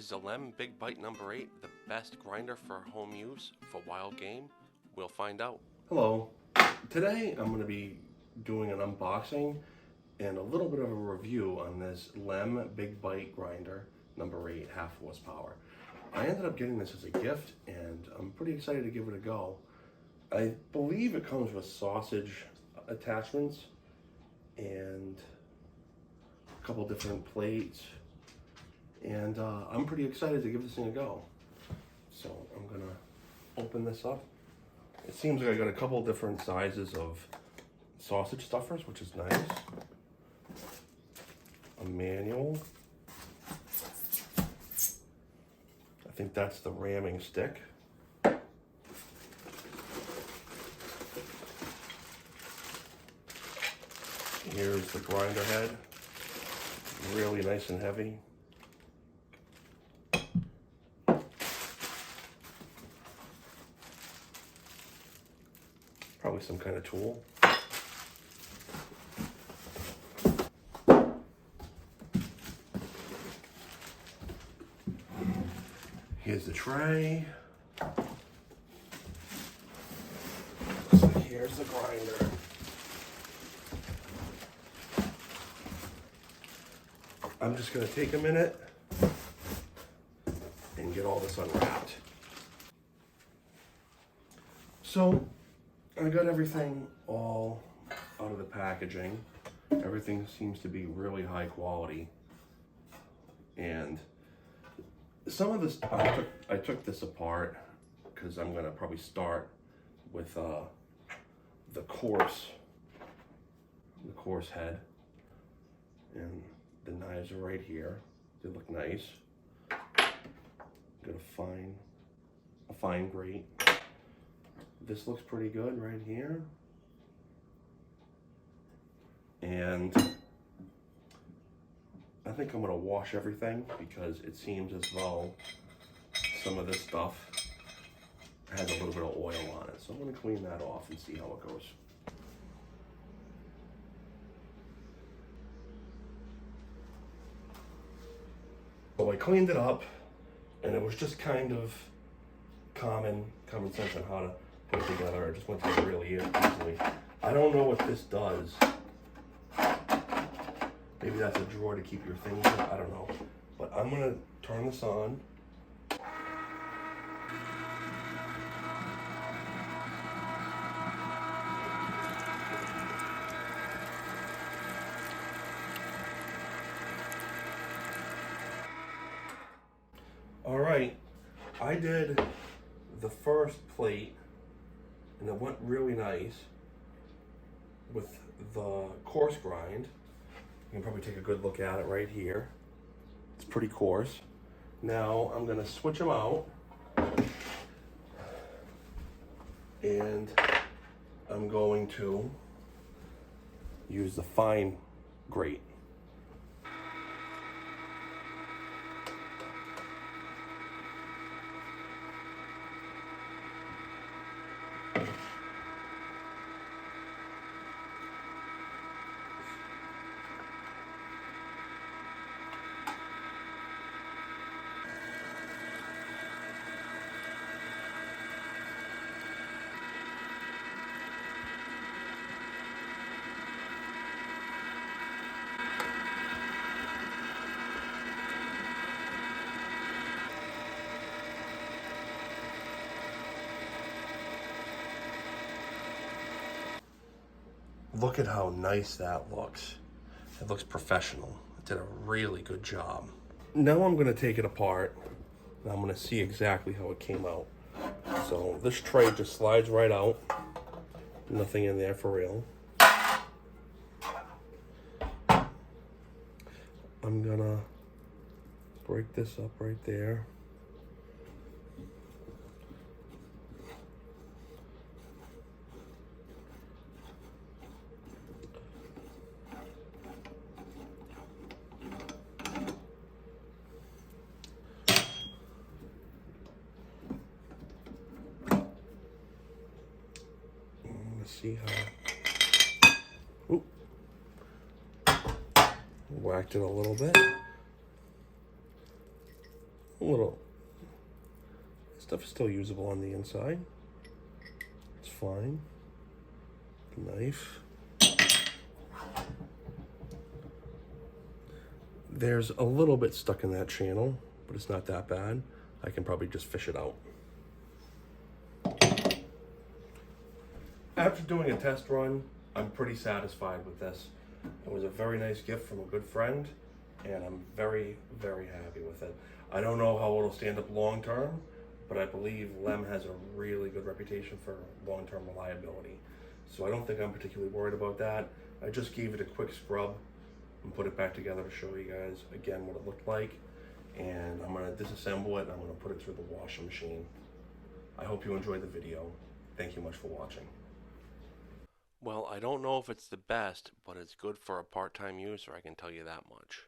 Is the LEM Big Bite number 8 the best grinder for home use for wild game? We'll find out. Hello. Today I'm going to be doing an unboxing and a little bit of a review on this LEM Big Bite grinder number 8 half horsepower. I ended up getting this as a gift and I'm pretty excited to give it a go. I believe it comes with sausage attachments and a couple different plates. And I'm pretty excited to give this thing a go. So I'm gonna open this up. It seems like I got a couple different sizes of sausage stuffers, which is nice. A manual. I think that's the ramming stick. Here's the grinder head. Really nice and heavy. Probably some kind of tool. Here's the tray. So here's the grinder. I'm just going to take a minute and get all this unwrapped. So I got everything all out of the packaging. Everything seems to be really high quality. And some of this, I took this apart because I'm going to probably start with the coarse head. And the knives are right here. They look nice. Got a fine grate. This looks pretty good right here. And I think I'm gonna wash everything because it seems as though some of this stuff has a little bit of oil on it. So I'm gonna clean that off and see how it goes. So I cleaned it up and it was just kind of common sense on how to put it together. I just went through it really easily. I don't know what this does. Maybe that's a drawer to keep your things in. I don't know. But I'm gonna turn this on. All right, I did the first plate and it went really nice with the coarse grind. You can probably take a good look at it right here. It's pretty coarse. Now I'm gonna switch them out and I'm going to use the fine grate. Look at how nice that looks. It looks professional. It did a really good job. Now I'm gonna take it apart and I'm gonna see exactly how it came out. So this tray just slides right out. Nothing in there for real. I'm gonna break this up right there. See how, ooh, whacked it a little bit. A little. Stuff is still usable on the inside. It's fine. Knife. There's a little bit stuck in that channel, but it's not that bad. I can probably just fish it out. After doing a test run, I'm pretty satisfied with this. It was a very nice gift from a good friend, and I'm very, very happy with it. I don't know how it'll stand up long term, but I believe LEM has a really good reputation for long-term reliability. So I don't think I'm particularly worried about that. I just gave it a quick scrub and put it back together to show you guys again what it looked like. And I'm gonna disassemble it and I'm gonna put it through the washing machine. I hope you enjoyed the video. Thank you much for watching. Well, I don't know if it's the best, but it's good for a part-time user, I can tell you that much.